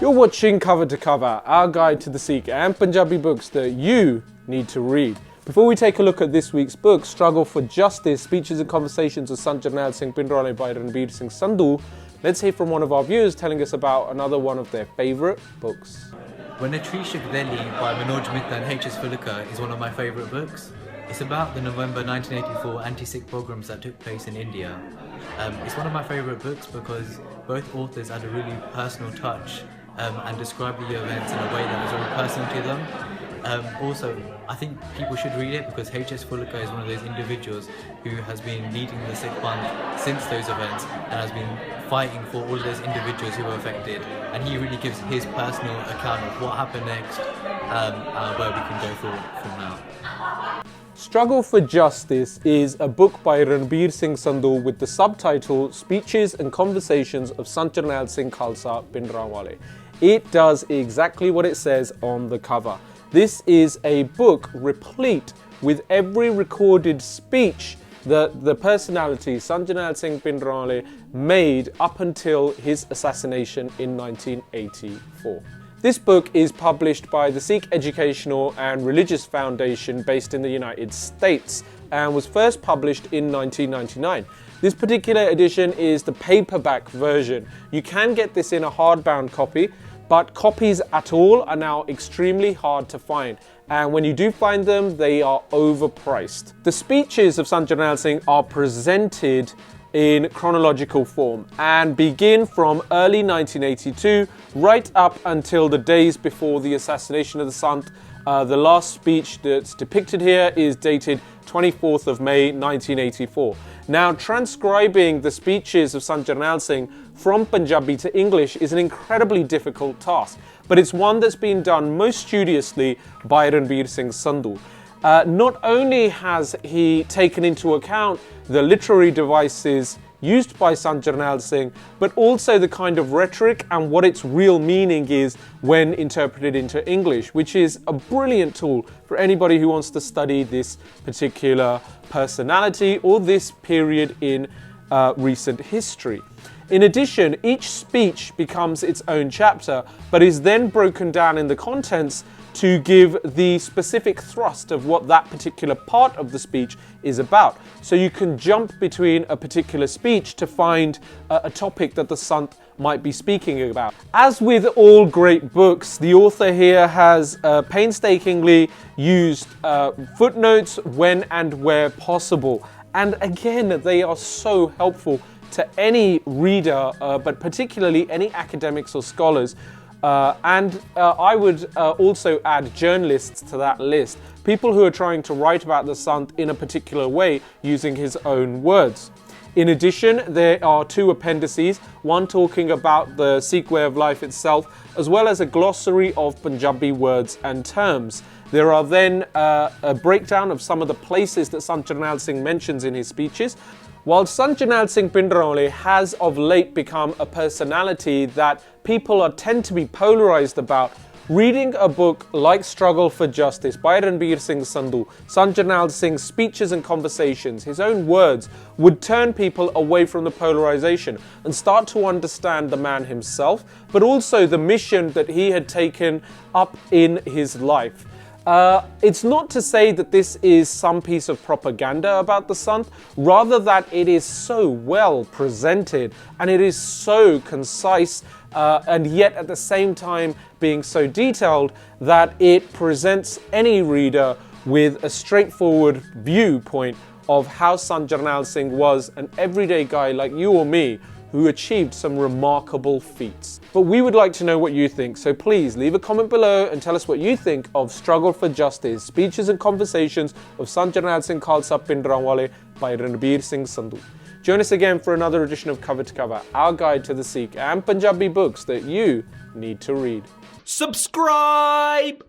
You're watching Cover to Cover, our guide to the Sikh and Punjabi books that you need to read. Before we take a look at this week's book, Struggle for Justice, Speeches and Conversations of Sant Jarnail Singh Pindrole by Ranbir Singh Sandhu, let's hear from one of our viewers telling us about another one of their favourite books. When a Tree Shook Delhi by Manoj Mitta H.S. Phoolka is one of my favourite books. It's about the November 1984 anti-Sikh pogroms that took place in India. It's one of my favourite books because both authors had a really personal touch and described the events in a way that was very personal to them. Also, I think people should read it because H.S. Phoolka is one of those individuals who has been leading the Sikh Panth since those events and has been fighting for all of those individuals who were affected, and he really gives his personal account of what happened next and where we can go from now. Struggle for Justice is a book by Ranbir Singh Sandhu with the subtitle Speeches and Conversations of Sant Jarnail Singh Khalsa Pindrole. It does exactly what it says on the cover. This is a book replete with every recorded speech that the personality Sant Jarnail Singh Pindrole made up until his assassination in 1984. This book is published by the Sikh Educational and Religious Foundation based in the United States and was first published in 1999. This particular edition is the paperback version. You can get this in a hardbound copy, but copies at all are now extremely hard to find. And when you do find them, they are overpriced. The speeches of Sant Jarnail Singh are presented in chronological form and begin from early 1982 right up until the days before the assassination of the Sant. The last speech that's depicted here is dated 24th of May 1984. Now, transcribing the speeches of Sant Jarnail Singh from Punjabi to English is an incredibly difficult task, but it's one that's been done most studiously by Ranbir Singh Sandhu. Not only has he taken into account the literary devices used by Sant Jarnail Singh, but also the kind of rhetoric and what its real meaning is when interpreted into English, which is a brilliant tool for anybody who wants to study this particular personality or this period in recent history. In addition, each speech becomes its own chapter, but is then broken down in the contents to give the specific thrust of what that particular part of the speech is about. So you can jump between a particular speech to find a topic that the Sant might be speaking about. As with all great books, the author here has painstakingly used footnotes when and where possible. And again, they are so helpful to any reader, but particularly any academics or scholars. I would also add journalists to that list, people who are trying to write about the Sant in a particular way using his own words. In addition, there are two appendices, one talking about the Sikh way of life itself, as well as a glossary of Punjabi words and terms. There are then a breakdown of some of the places that Sant Jarnail Singh mentions in his speeches. While Sant Jarnail Singh Pindrole has of late become a personality that people tend to be polarised about, reading a book like Struggle for Justice by Ranbir Singh Sandhu, Sant Jarnail Singh's speeches and conversations, his own words, would turn people away from the polarisation and start to understand the man himself, but also the mission that he had taken up in his life. It's not to say that this is some piece of propaganda about the Sant, rather that it is so well presented and it is so concise and yet at the same time being so detailed that it presents any reader with a straightforward viewpoint of how Sant Jarnail Singh was an everyday guy like you or me who achieved some remarkable feats. But we would like to know what you think, so please leave a comment below and tell us what you think of Struggle for Justice, Speeches and Conversations of Sant Jarnail Singh Khalsa Pindrole by Ranbir Singh Sandhu. Join us again for another edition of Cover to Cover, our guide to the Sikh and Punjabi books that you need to read. Subscribe!